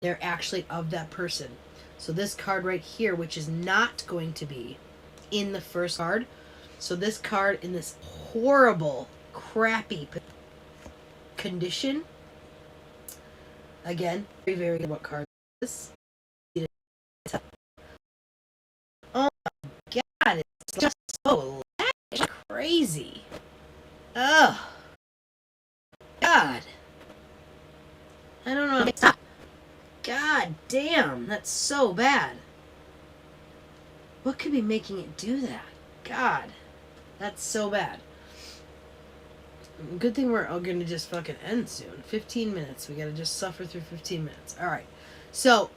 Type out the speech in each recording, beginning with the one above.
They're actually of that person. So this card right here, which is not going to be in the first card. So this card in this horrible, crappy condition. Again, very, very what card is this? Oh my god, it's just so lavish, crazy. Oh god. I don't know. Stop. God damn, that's so bad. What could be making it do that? God, that's so bad. Good thing we're all gonna just fucking end soon. 15 minutes. We gotta just suffer through 15 minutes. Alright. So,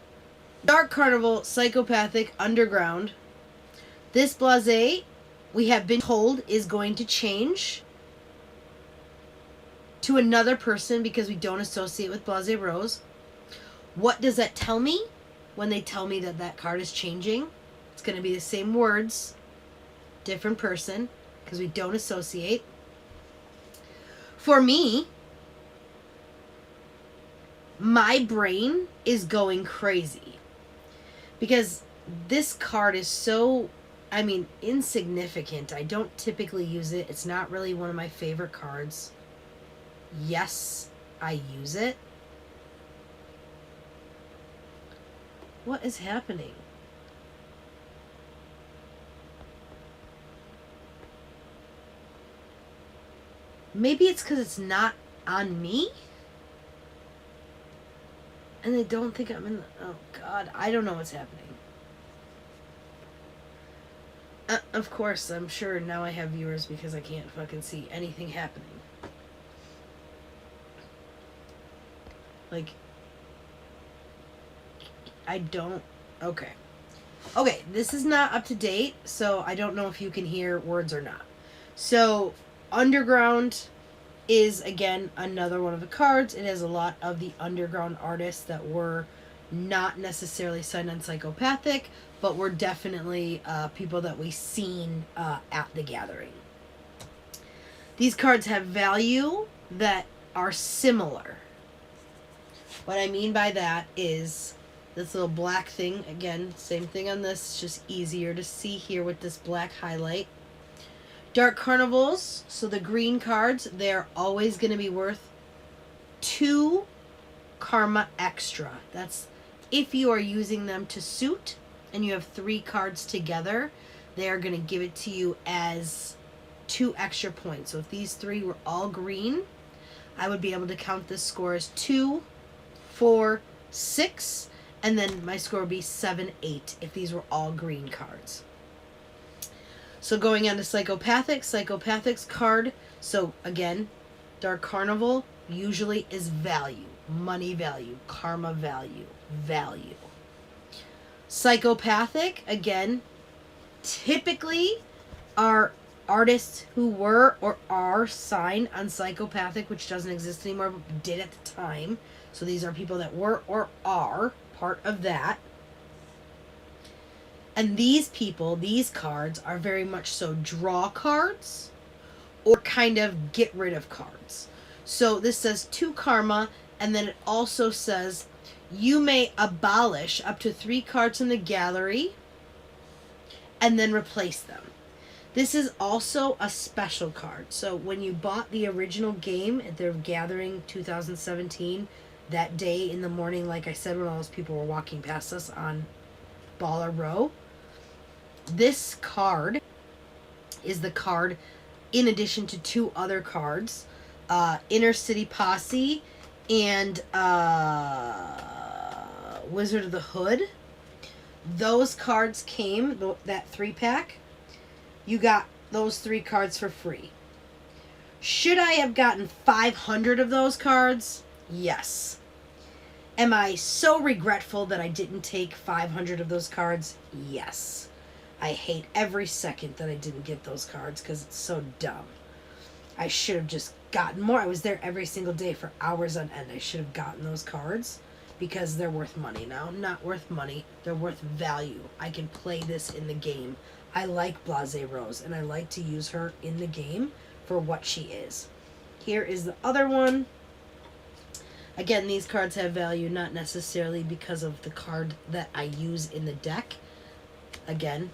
Dark Carnival, Psychopathic, Underground. This blase, we have been told, is going to change to another person because we don't associate with Blase Rose. What does that tell me when they tell me that that card is changing? It's going to be the same words, different person, because we don't associate. For me, my brain is going crazy because this card is so, insignificant. I don't typically use it. It's not really one of my favorite cards. Yes, I use it. What is happening? Maybe it's because it's not on me? And they don't think I'm in the... Oh, God. I don't know what's happening. Of course, I'm sure now I have viewers because I can't fucking see anything happening. Like... I don't... Okay. Okay, this is not up to date, so I don't know if you can hear words or not. So, Underground is, again, another one of the cards. It has a lot of the underground artists that were not necessarily signed on Psychopathic, but were definitely people that we seen at the gathering. These cards have value that are similar. What I mean by that is this little black thing. Again, same thing on this. It's just easier to see here with this black highlight. Dark Carnivals, so the green cards, they're always going to be worth 2 karma extra. That's if you are using them to suit and you have 3 cards together, they are going to give it to you as 2 extra points. So if these 3 were all green, I would be able to count this score as 2, 4, 6, and then my score would be 7, 8 if these were all green cards. So going on to Psychopathic's card. So again, Dark Carnival usually is value, money value, karma value, value. Psychopathic, again, typically are artists who were or are signed on Psychopathic, which doesn't exist anymore, but did at the time. So these are people that were or are part of that. And these people, these cards, are very much so draw cards or kind of get rid of cards. So this says 2 karma, and then it also says you may abolish up to 3 cards in the gallery and then replace them. This is also a special card. So when you bought the original game at their gathering 2017, that day in the morning, like I said, when all those people were walking past us on Baller Row, this card is the card in addition to 2 other cards, Inner City Posse and Wizard of the Hood. Those cards came, that 3-pack, you got those 3 cards for free. Should I have gotten 500 of those cards? Yes. Am I so regretful that I didn't take 500 of those cards? Yes. I hate every second that I didn't get those cards because it's so dumb. I should have just gotten more. I was there every single day for hours on end. I should have gotten those cards because they're worth money now. Not worth money. They're worth value. I can play this in the game. I like Blase Rose, and I like to use her in the game for what she is. Here is the other one. Again, these cards have value not necessarily because of the card that I use in the deck. Again,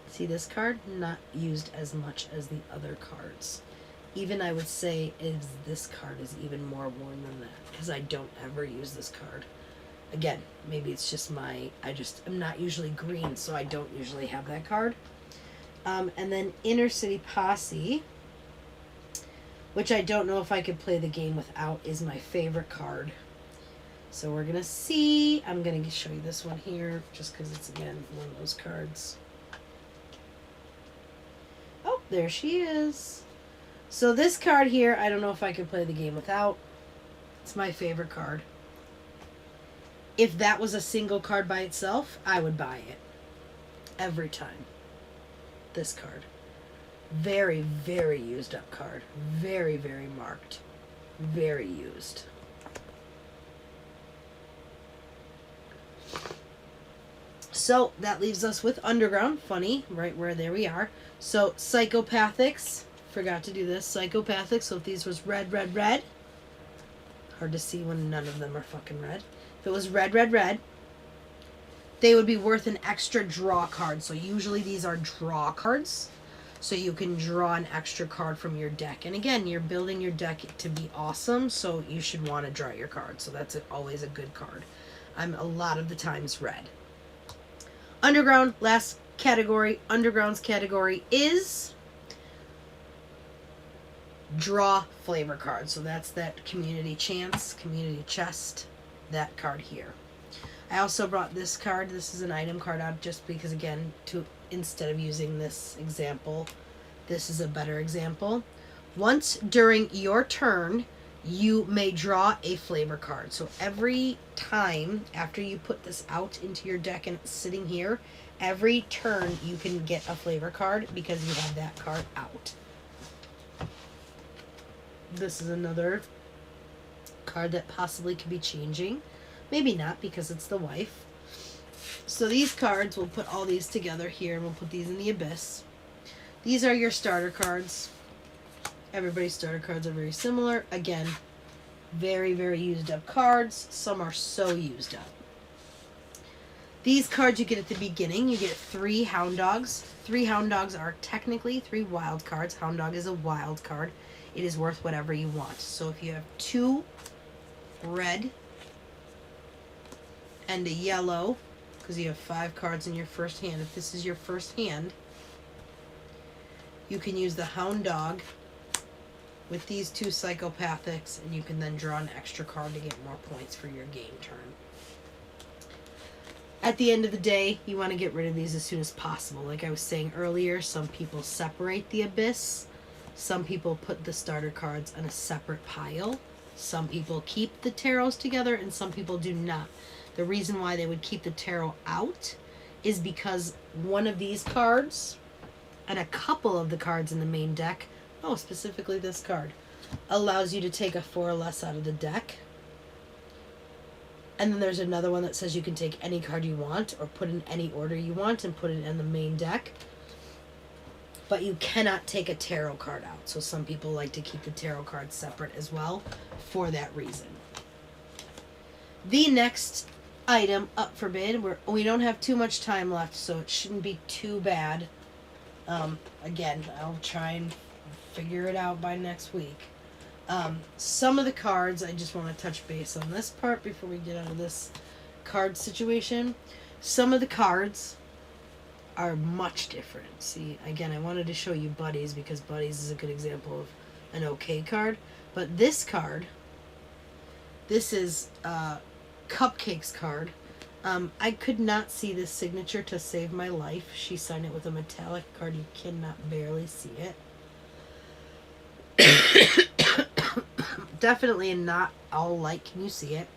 see this card? Not used as much as the other cards. Even I would say this card is even more worn than that because I don't ever use this card. Again, maybe it's just I'm not usually green, so I don't usually have that card. And then Inner City Posse, which I don't know if I could play the game without, is my favorite card. So we're going to see. I'm going to show you this one here just because it's, again, one of those cards. Oh, there she is. So this card here, I don't know if I could play the game without. It's my favorite card. If that was a single card by itself, I would buy it. Every time. This card. Very, very used up card. Very, very marked. Very used. So that leaves us with Underground. Funny, right where there we are. So Psychopathics. Forgot to do this. Psychopathics. So if these was red, red, red. Hard to see when none of them are fucking red. If it was red, red, red, they would be worth an extra draw card. So usually these are draw cards. So you can draw an extra card from your deck. And again, you're building your deck to be awesome, so you should want to draw your card. So that's always a good card. I'm a lot of the times red. Underground, last category. Underground's category is draw flavor card. So that's that Community Chance, Community Chest, that card here. I also brought this card. This is an item card out just because, again, instead of using this example, this is a better example. Once during your turn, you may draw a flavor card. So every time after you put this out into your deck and it's sitting here, every turn you can get a flavor card because you have that card out. This is another card that possibly could be changing. Maybe not because it's the wife. So these cards, we'll put all these together here and we'll put these in the Abyss. These are your starter cards. Everybody's starter cards are very similar. Again, very, very used up cards. Some are so used up. These cards you get at the beginning. You get 3 Hound Dogs. 3 Hound Dogs are technically 3 wild cards. Hound Dog is a wild card. It is worth whatever you want. So if you have 2 red and a yellow, because you have 5 cards in your first hand. If this is your first hand, you can use the Hound Dog with these 2 Psychopathics, and you can then draw an extra card to get more points for your game turn. At the end of the day, you want to get rid of these as soon as possible. Like I was saying earlier, some people separate the Abyss. Some people put the starter cards on a separate pile. Some people keep the tarots together, and some people do not. The reason why they would keep the tarot out is because one of these cards and a couple of the cards in the main deck, specifically this card, allows you to take a 4 or less out of the deck. And then there's another one that says you can take any card you want or put in any order you want and put it in the main deck. But you cannot take a tarot card out. So some people like to keep the tarot cards separate as well for that reason. The next item up for bid. We don't have too much time left, so it shouldn't be too bad. Again, I'll try and figure it out by next week. Some of the cards, I just want to touch base on this part before we get out of this card situation. Some of the cards are much different. See, again, I wanted to show you Buddies because Buddies is a good example of an okay card. But this card, this is Cupcake's card. I could not see this signature to save my life. She signed it with a metallic card. You cannot barely see it. Definitely not all light can you see it.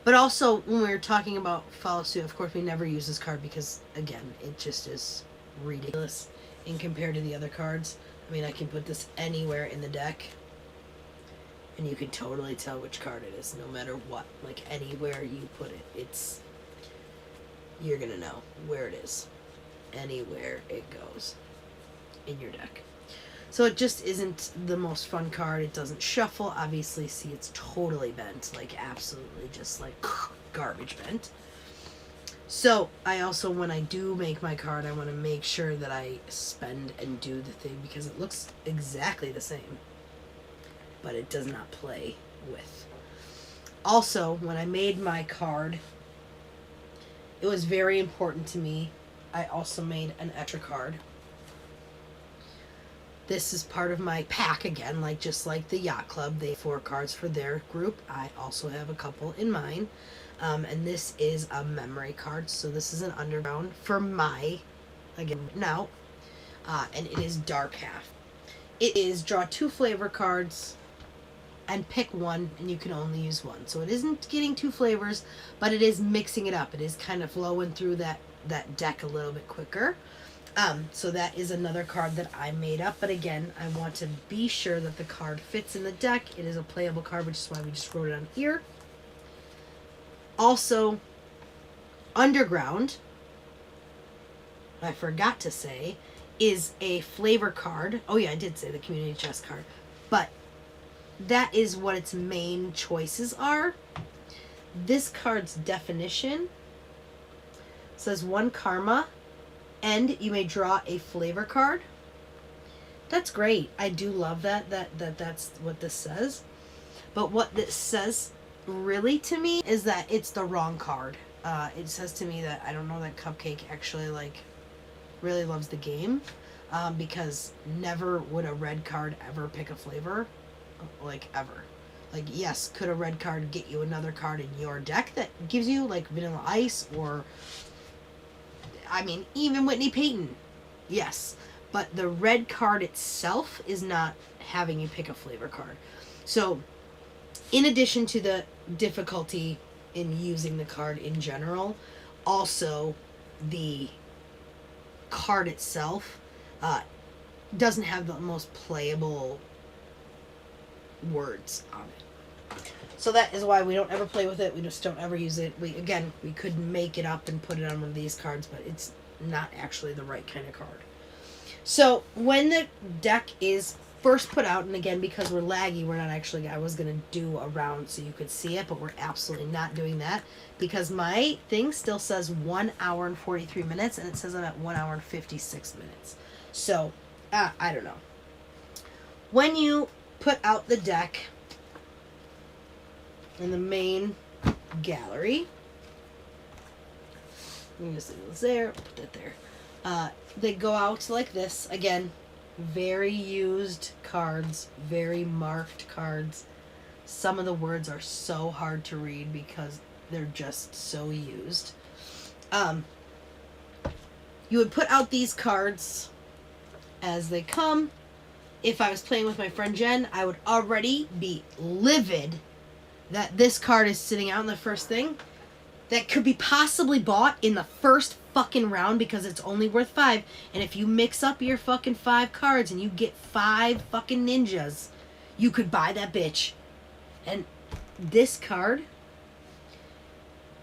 But also, when we were talking about Follow Suit, of course, we never use this card because, again, it just is ridiculous in compared to the other cards. I mean, I can put this anywhere in the deck, and you can totally tell which card it is, no matter what. Like, anywhere you put it, you're going to know where it is. Anywhere it goes in your deck. So it just isn't the most fun card. It doesn't shuffle. Obviously, see, it's totally bent. Like, absolutely just like garbage bent. So I also, when I do make my card, I want to make sure that I spend and do the thing because it looks exactly the same. But it does not play with. Also, when I made my card, it was very important to me. I also made an extra card. This is part of my pack again, like just like the Yacht Club. They have 4 cards for their group. I also have a couple in mine. And this is a memory card. So this is an underground for my, again, now. And it is Dark Half. It is draw 2 flavor cards and pick one, and you can only use one. So it isn't getting 2 flavors, but it is mixing it up. It is kind of flowing through that deck a little bit quicker. So that is another card that I made up. But again, I want to be sure that the card fits in the deck. It is a playable card, which is why we just wrote it on here. Also, Underground, I forgot to say, is a flavor card. Oh yeah, I did say the community chest card. But that is what its main choices are. This card's definition says 1 karma, and you may draw a flavor card. That's great. I do love that's what this says. But what this says really to me is that it's the wrong card. It says to me that I don't know that Cupcake actually like really loves the game, because never would a red card ever pick a flavor, like ever. Like, yes, could a red card get you another card in your deck that gives you like Vanilla Ice, or I mean, even Whitney Payton. Yes. But the red card itself is not having you pick a flavor card. So, in addition to the difficulty in using the card in general, also the card itself doesn't have the most playable words on it. So that is why we don't ever play with it. We just don't ever use it. We could make it up and put it on one of these cards, but it's not actually the right kind of card. So when the deck is first put out, and again, because we're laggy, we're not actually, I was going to do a round so you could see it, but we're absolutely not doing that because my thing still says 1 hour and 43 minutes, and it says I'm at 1 hour and 56 minutes. So, I don't know. When you put out the deck in the main gallery, let me just leave this there, put that there. They go out like this. Again, very used cards, very marked cards. Some of the words are so hard to read because they're just so used. You would put out these cards as they come. If I was playing with my friend Jen, I would already be livid that this card is sitting out in the first thing that could be possibly bought in the first fucking round because it's only worth 5. And if you mix up your fucking 5 cards and you get 5 fucking ninjas, you could buy that bitch. And this card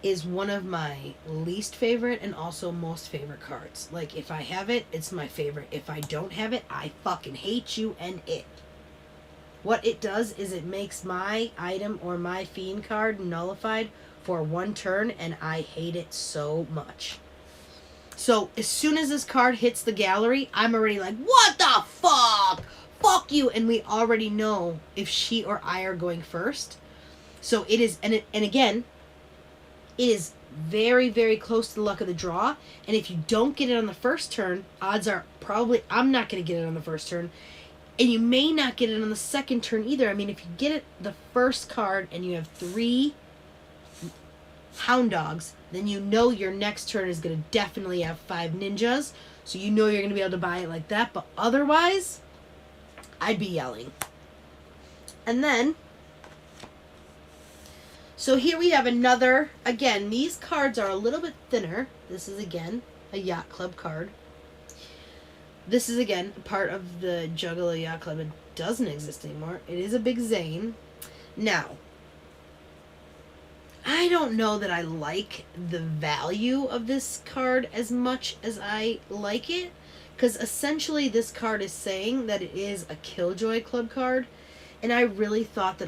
is one of my least favorite and also most favorite cards. Like, if I have it, it's my favorite. If I don't have it, I fucking hate you and it. What it does is it makes my item or my fiend card nullified for 1 turn, and I hate it so much. So, as soon as this card hits the gallery, I'm already like, what the fuck? Fuck you! And we already know if she or I are going first. So it is, and again, it is very, very close to the luck of the draw. And if you don't get it on the first turn, odds are probably I'm not going to get it on the first turn. And you may not get it on the second turn either. I mean, if you get it the first card and you have 3 Hound Dogs, then you know your next turn is going to definitely have 5 ninjas. So you know you're going to be able to buy it like that. But otherwise, I'd be yelling. And then, so here we have another, again, these cards are a little bit thinner. This is, again, a Yacht Club card. This is, again, part of the Juggalo Yacht Club. It doesn't exist anymore. It is a big Zane. Now, I don't know that I like the value of this card as much as I like it, Because essentially this card is saying that it is a Killjoy Club card, and I really thought that